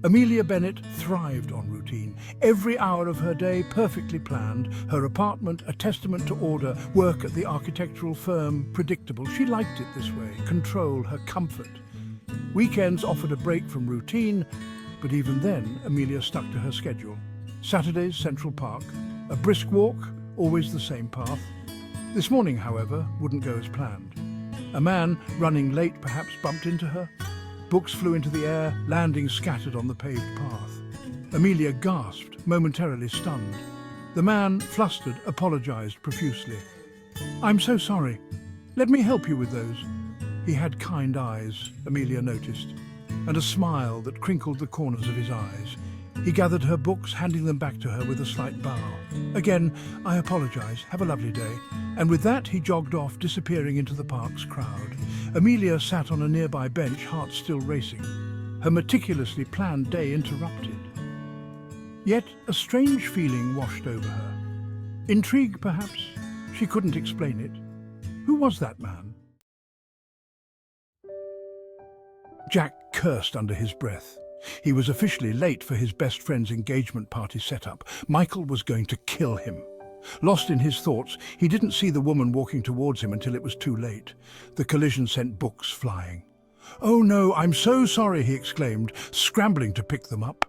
Amelia Bennet thrived on routine. Every hour of her day perfectly planned, her apartment a testament to order, work at the architectural firm predictable. She liked it this way, control, her comfort. Weekends offered a break from routine, but even then Amelia stuck to her schedule. Saturdays, Central Park. A brisk walk, always the same path. This morning, however, wouldn't go as planned. A man, running late, perhaps bumped into her. Books flew into the air, landing scattered on the paved path. Amelia gasped, momentarily stunned. The man, flustered, apologized profusely. "I'm so sorry. Let me help you with those." He had kind eyes, Amelia noticed, and a smile that crinkled the corners of his eyes. He gathered her books, handing them back to her with a slight bow. "Again, I apologize. Have a lovely day." And with that, he jogged off, disappearing into the park's crowd. Amelia sat on a nearby bench, heart still racing, her meticulously planned day interrupted. Yet a strange feeling washed over her. Intrigue, perhaps? She couldn't explain it. Who was that man? Jack cursed under his breath. He was officially late for his best friend's engagement party setup. Michael was going to kill him. Lost in his thoughts, he didn't see the woman walking towards him until it was too late. The collision sent books flying. "Oh no, I'm so sorry," he exclaimed, scrambling to pick them up.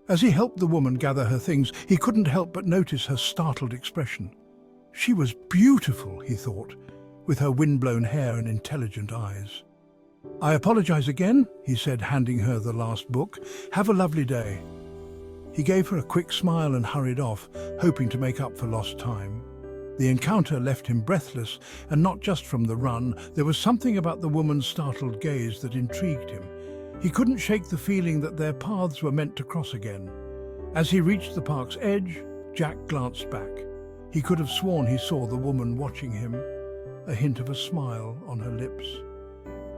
As he helped the woman gather her things, he couldn't help but notice her startled expression. She was beautiful, he thought, with her windblown hair and intelligent eyes. "I apologize again," he said, handing her the last book. "Have a lovely day." He gave her a quick smile and hurried off, hoping to make up for lost time. The encounter left him breathless, and not just from the run. There was something about the woman's startled gaze that intrigued him. He couldn't shake the feeling that their paths were meant to cross again. As he reached the park's edge, Jack glanced back. He could have sworn he saw the woman watching him, a hint of a smile on her lips.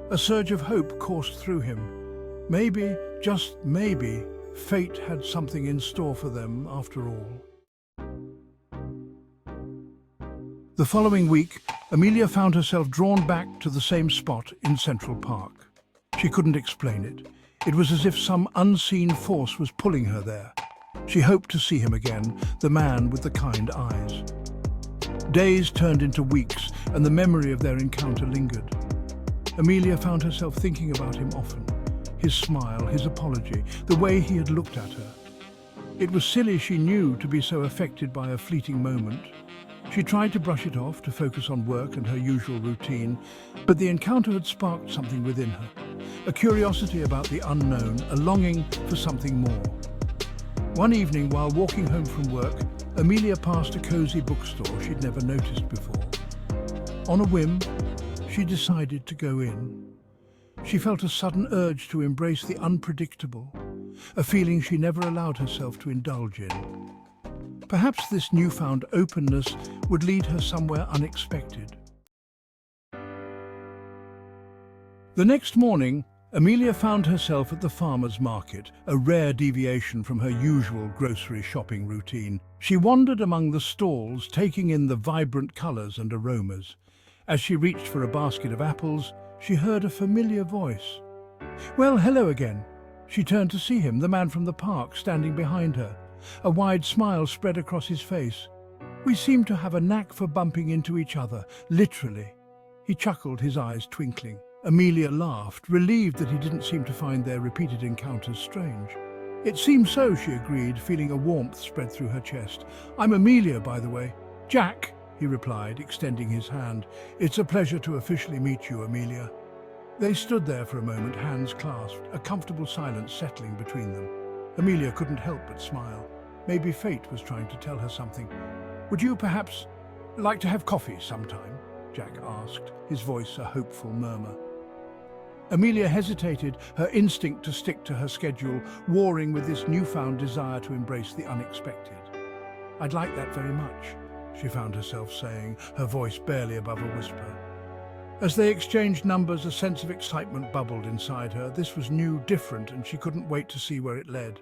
A surge of hope coursed through him. Maybe, just maybe, fate had something in store for them after all. The following week, Amelia found herself drawn back to the same spot in Central Park. She couldn't explain it. It was as if some unseen force was pulling her there. She hoped to see him again, the man with the kind eyes. Days turned into weeks, and the memory of their encounter lingered. Amelia found herself thinking about him often. His smile, his apology, the way he had looked at her. It was silly, she knew, to be so affected by a fleeting moment. She tried to brush it off, to focus on work and her usual routine, but the encounter had sparked something within her. A curiosity about the unknown, a longing for something more. One evening, while walking home from work, Amelia passed a cozy bookstore she'd never noticed before. On a whim, she decided to go in. She felt a sudden urge to embrace the unpredictable, a feeling she never allowed herself to indulge in. Perhaps this newfound openness would lead her somewhere unexpected. The next morning, Amelia found herself at the farmer's market, a rare deviation from her usual grocery shopping routine. She wandered among the stalls, taking in the vibrant colours and aromas. As she reached for a basket of apples, she heard a familiar voice. "Well, hello again." She turned to see him, the man from the park, standing behind her. A wide smile spread across his face. "We seem to have a knack for bumping into each other, literally." He chuckled, his eyes twinkling. Amelia laughed, relieved that he didn't seem to find their repeated encounters strange. "It seems so," she agreed, feeling a warmth spread through her chest. "I'm Amelia, by the way." "Jack," he replied, extending his hand. "It's a pleasure to officially meet you, Amelia." They stood there for a moment, hands clasped, a comfortable silence settling between them. Amelia couldn't help but smile. Maybe fate was trying to tell her something. "Would you perhaps like to have coffee sometime?" Jack asked, his voice a hopeful murmur. Amelia hesitated, her instinct to stick to her schedule, warring with this newfound desire to embrace the unexpected. "I'd like that very much," she found herself saying, her voice barely above a whisper. As they exchanged numbers, a sense of excitement bubbled inside her. This was new, different, and she couldn't wait to see where it led.